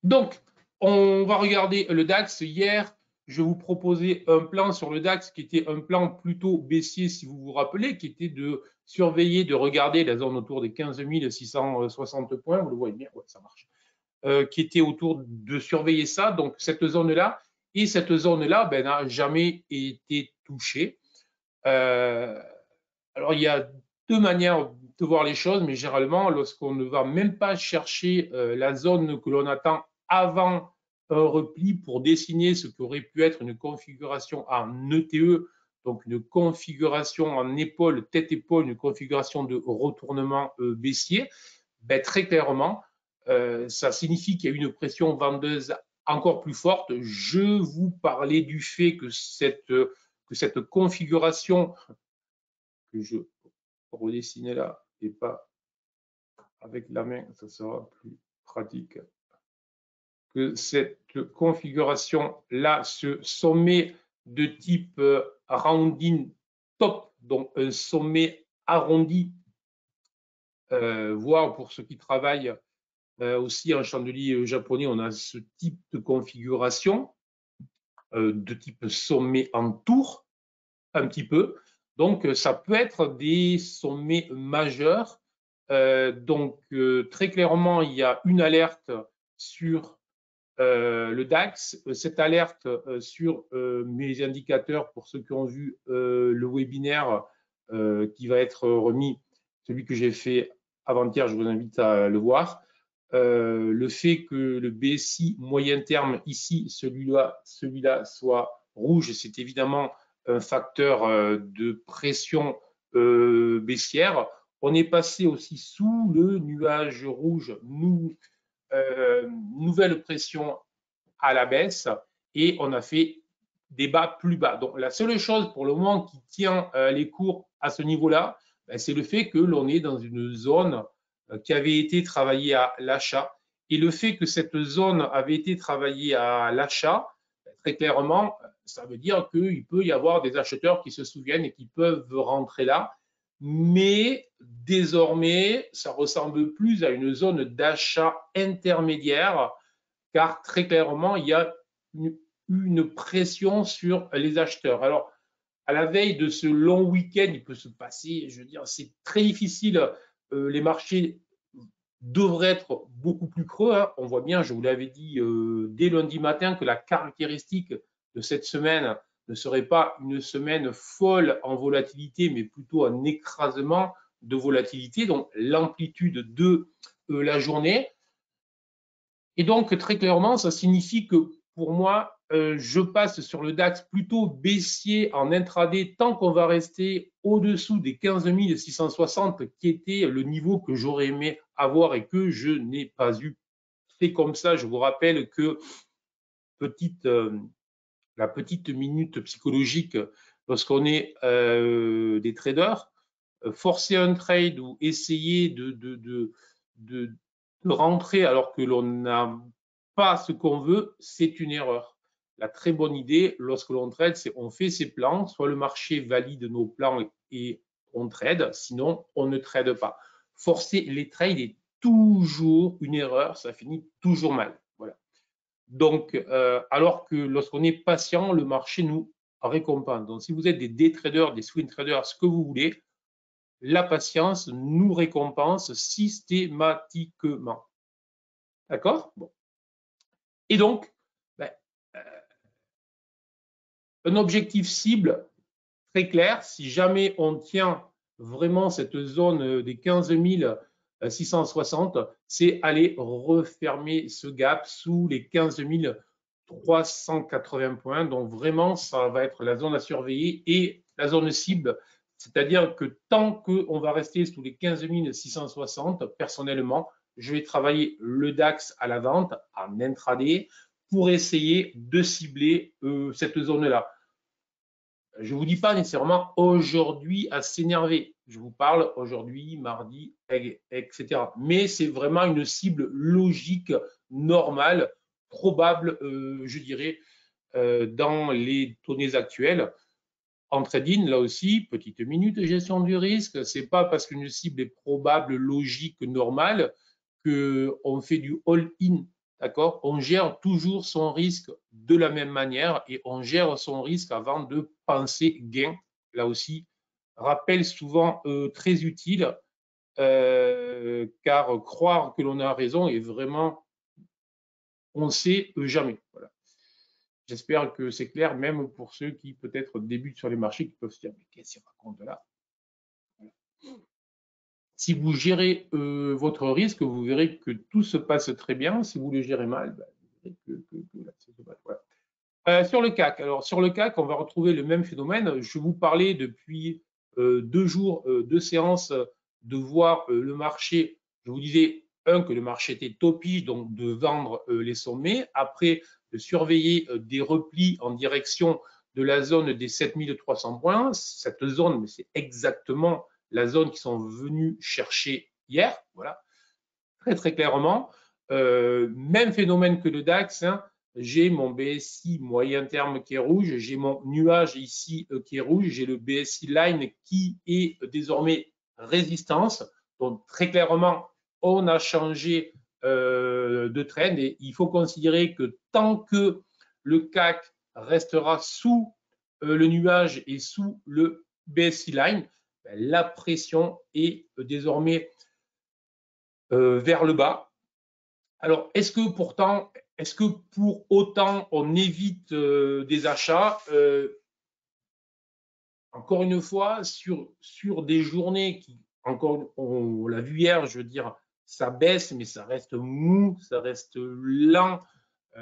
Donc, on va regarder le DAX. Hier, je vous proposais un plan sur le DAX qui était un plan plutôt baissier, si vous vous rappelez, qui était de surveiller, de regarder la zone autour des 15 660 points. Vous le voyez bien, ouais, ça marche. Qui était autour de surveiller ça. Donc, cette zone-là, et cette zone-là ben, n'a jamais été touchée. Alors, il y a deux manières de voir les choses, mais généralement, lorsqu'on ne va même pas chercher la zone que l'on attend avant un repli pour dessiner ce qu'aurait pu être une configuration en ETE, donc une configuration en épaule, tête-épaule, une configuration de retournement baissier, ben, très clairement, ça signifie qu'il y a une pression vendeuse encore plus forte. Je vous parlais du fait que cette configuration que je redessiner là et pas avec la main, ça sera plus pratique. Que cette configuration-là, ce sommet de type rounding top, donc un sommet arrondi, voire pour ceux qui travaillent aussi en chandelier japonais, on a ce type de configuration de type sommet en tour, un petit peu. Donc, ça peut être des sommets majeurs. Donc, très clairement, il y a une alerte sur le DAX. Cette alerte sur mes indicateurs, pour ceux qui ont vu le webinaire qui va être remis, celui que j'ai fait avant-hier, je vous invite à le voir. Le fait que le BSI moyen terme ici, celui-là soit rouge, c'est évidemment un facteur de pression baissière. On est passé aussi sous le nuage rouge, nouvelle pression à la baisse et on a fait des bas plus bas. Donc la seule chose pour le moment qui tient les cours à ce niveau-là, ben, c'est le fait que l'on est dans une zone qui avait été travaillée à l'achat. Et le fait que cette zone avait été travaillée à l'achat, ben, très clairement, ça veut dire qu'il peut y avoir des acheteurs qui se souviennent et qui peuvent rentrer là. Mais désormais, ça ressemble plus à une zone d'achat intermédiaire car très clairement, il y a une pression sur les acheteurs. Alors, à la veille de ce long week-end, il peut se passer, je veux dire, c'est très difficile. Les marchés devraient être beaucoup plus creux. Hein. On voit bien, je vous l'avais dit dès lundi matin, que la caractéristique de cette semaine ne serait pas une semaine folle en volatilité, mais plutôt un écrasement de volatilité, donc l'amplitude de la journée. Et donc, très clairement, ça signifie que pour moi, je passe sur le DAX plutôt baissier en intraday tant qu'on va rester au-dessous des 15 660 qui était le niveau que j'aurais aimé avoir et que je n'ai pas eu. C'est comme ça, je vous rappelle que la petite minute psychologique, lorsqu'on est des traders, forcer un trade ou essayer de rentrer alors que l'on n'a pas ce qu'on veut, c'est une erreur. La très bonne idée, lorsque l'on trade, c'est on fait ses plans, soit le marché valide nos plans et on trade, sinon on ne trade pas. Forcer les trades est toujours une erreur, ça finit toujours mal. Voilà. Donc, alors que lorsqu'on est patient, le marché nous récompense. Donc, si vous êtes des day traders, des swing traders, ce que vous voulez, la patience nous récompense systématiquement. D'accord? Bon. Et donc, ben, un objectif cible très clair, si jamais on tient vraiment cette zone des 15 660, c'est aller refermer ce gap sous les 15 380 points. Donc vraiment, ça va être la zone à surveiller et la zone cible. C'est-à-dire que tant qu'on va rester sous les 15 660, personnellement, je vais travailler le DAX à la vente en intraday pour essayer de cibler cette zone-là. Je ne vous dis pas nécessairement aujourd'hui à s'énerver. Je vous parle aujourd'hui, mardi, etc. Mais c'est vraiment une cible logique, normale, probable, je dirais, dans les données actuelles. En trading, là aussi, petite minute de gestion du risque. Ce n'est pas parce qu'une cible est probable, logique, normale qu'on fait du all-in d'accord? On gère toujours son risque de la même manière et on gère son risque avant de penser gain. Là aussi, rappel souvent très utile, car croire que l'on a raison est vraiment, on ne sait jamais. Voilà. J'espère que c'est clair, même pour ceux qui peut-être débutent sur les marchés, qui peuvent se dire, mais qu'est-ce qu'il raconte là? Voilà. Si vous gérez votre risque, vous verrez que tout se passe très bien. Si vous le gérez mal, ben, vous verrez que là, c'est mal. Voilà. Sur le CAC, alors sur le CAC, on va retrouver le même phénomène. Je vous parlais depuis 2 jours, 2 séances, de voir le marché. Je vous disais, que le marché était topiche, donc de vendre les sommets. Après, de surveiller des replis en direction de la zone des 7300 points. Cette zone, mais c'est exactement la zone qu'ils sont venus chercher hier. Voilà, très très clairement. Même phénomène que le DAX. Hein. J'ai mon BSI moyen terme qui est rouge, j'ai mon nuage ici qui est rouge, j'ai le BSI line qui est désormais résistance. Donc très clairement, on a changé de trend et il faut considérer que tant que le CAC restera sous le nuage et sous le BSI line, la pression est désormais vers le bas. Alors, est-ce que pour autant on évite des achats encore une fois, sur des journées qui, encore, on l'a vu hier, je veux dire, ça baisse, mais ça reste mou, ça reste lent.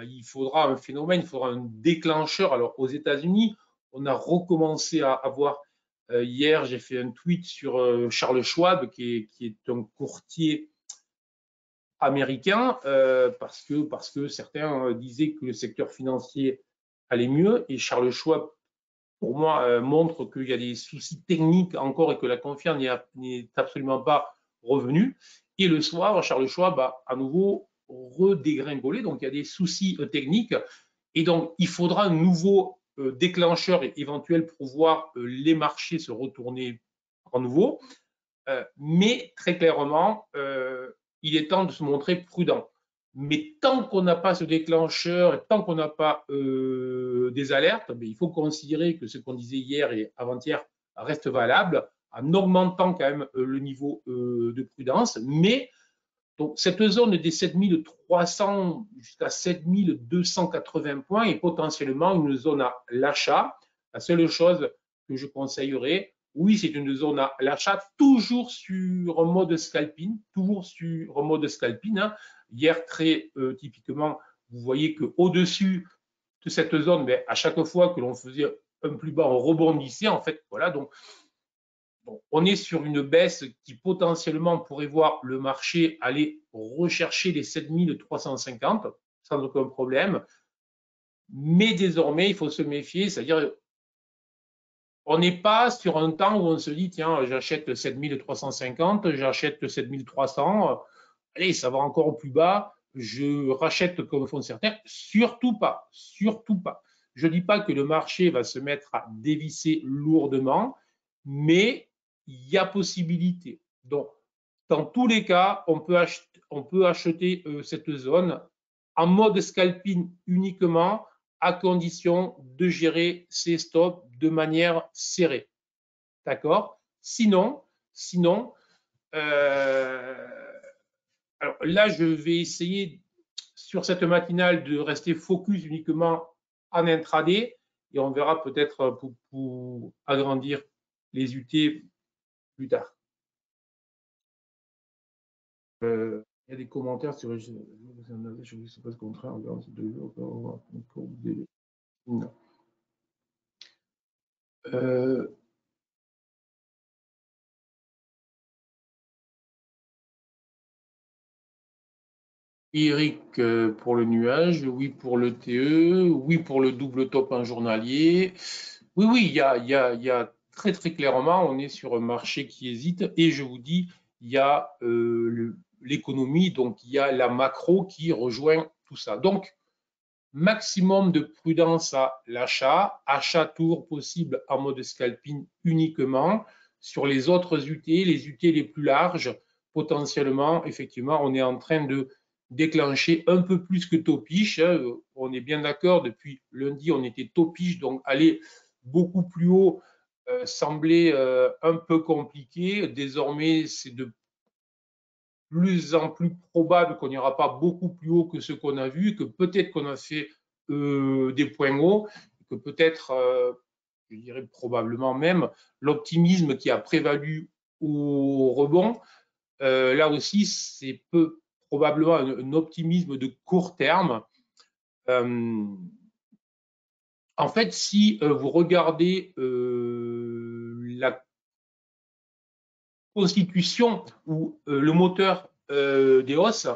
Il faudra un phénomène, il faudra un déclencheur. Alors, aux États-Unis, on a recommencé à avoir, hier, j'ai fait un tweet sur Charles Schwab, qui est un courtier américain, parce que certains disaient que le secteur financier allait mieux. Et Charles Schwab, pour moi, montre qu'il y a des soucis techniques encore et que la confiance n'est absolument pas revenue. Et le soir, Charles Schwab a à nouveau redégringolé. Donc, il y a des soucis techniques. Et donc, il faudra un nouveau déclencheur éventuel pour voir les marchés se retourner à nouveau. Mais très clairement, il est temps de se montrer prudent. Mais tant qu'on n'a pas ce déclencheur, tant qu'on n'a pas des alertes, il faut considérer que ce qu'on disait hier et avant-hier reste valable, en augmentant quand même le niveau de prudence. Mais donc, cette zone des 7300 jusqu'à 7280 points est potentiellement une zone à l'achat. La seule chose que je conseillerais, oui, c'est une zone à l'achat, toujours sur un mode scalping, Hein. Hier, très typiquement, vous voyez qu'au-dessus de cette zone, à chaque fois que l'on faisait un plus bas, on rebondissait. En fait, voilà, donc bon, on est sur une baisse qui potentiellement pourrait voir le marché aller rechercher les 7350 sans aucun problème. Mais désormais, il faut se méfier, c'est-à-dire on n'est pas sur un temps où on se dit tiens, j'achète 7350, j'achète 7300, allez, ça va encore plus bas, je rachète comme font certains. Surtout pas, surtout pas. Je ne dis pas que le marché va se mettre à dévisser lourdement, mais il y a possibilité. Donc, dans tous les cas, on peut acheter cette zone en mode scalping uniquement, à condition de gérer ses stops de manière serrée. D'accord? Sinon, alors là, je vais essayer sur cette matinale de rester focus uniquement en intraday et on verra peut-être pour agrandir les UT plus tard. Il y a des commentaires sur je ne sais pas ce contraire. Non. Eric pour le nuage, oui pour le TE, oui pour le double top en journalier. Oui, oui, il y a très très clairement, on est sur un marché qui hésite et je vous dis, il y a l'économie, donc il y a la macro qui rejoint tout ça. Donc, maximum de prudence à l'achat, achat tour possible en mode scalping uniquement. Sur les autres UT, les UT les plus larges, potentiellement, effectivement, on est en train de déclenché un peu plus que topiche. On est bien d'accord, depuis lundi, on était topiche, donc aller beaucoup plus haut semblait un peu compliqué. Désormais, c'est de plus en plus probable qu'on n'ira pas beaucoup plus haut que ce qu'on a vu, que peut-être qu'on a fait des points hauts, que peut-être, je dirais probablement même, l'optimisme qui a prévalu au rebond, là aussi, c'est probablement un optimisme de court terme. En fait, si vous regardez la constitution ou le moteur des hausses,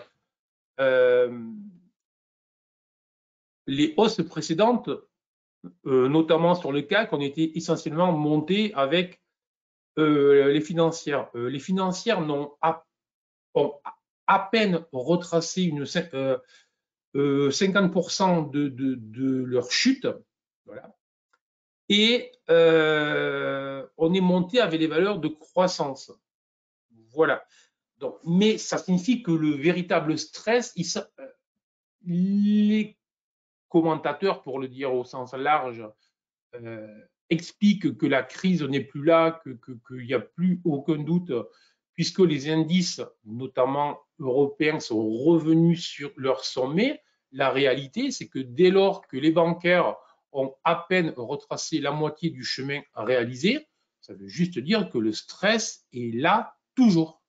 les hausses précédentes, notamment sur le CAC, on était essentiellement monté avec les financières. Les financières ont à peine retracé 50% de leur chute. Voilà. Et on est monté avec des valeurs de croissance. Voilà. Donc, mais ça signifie que le véritable stress, les commentateurs, pour le dire au sens large, expliquent que la crise n'est plus là, qu'il n'y a plus aucun doute, puisque les indices, notamment européens, sont revenus sur leur sommet. La réalité, c'est que dès lors que les bancaires ont à peine retracé la moitié du chemin à réaliser, ça veut juste dire que le stress est là toujours.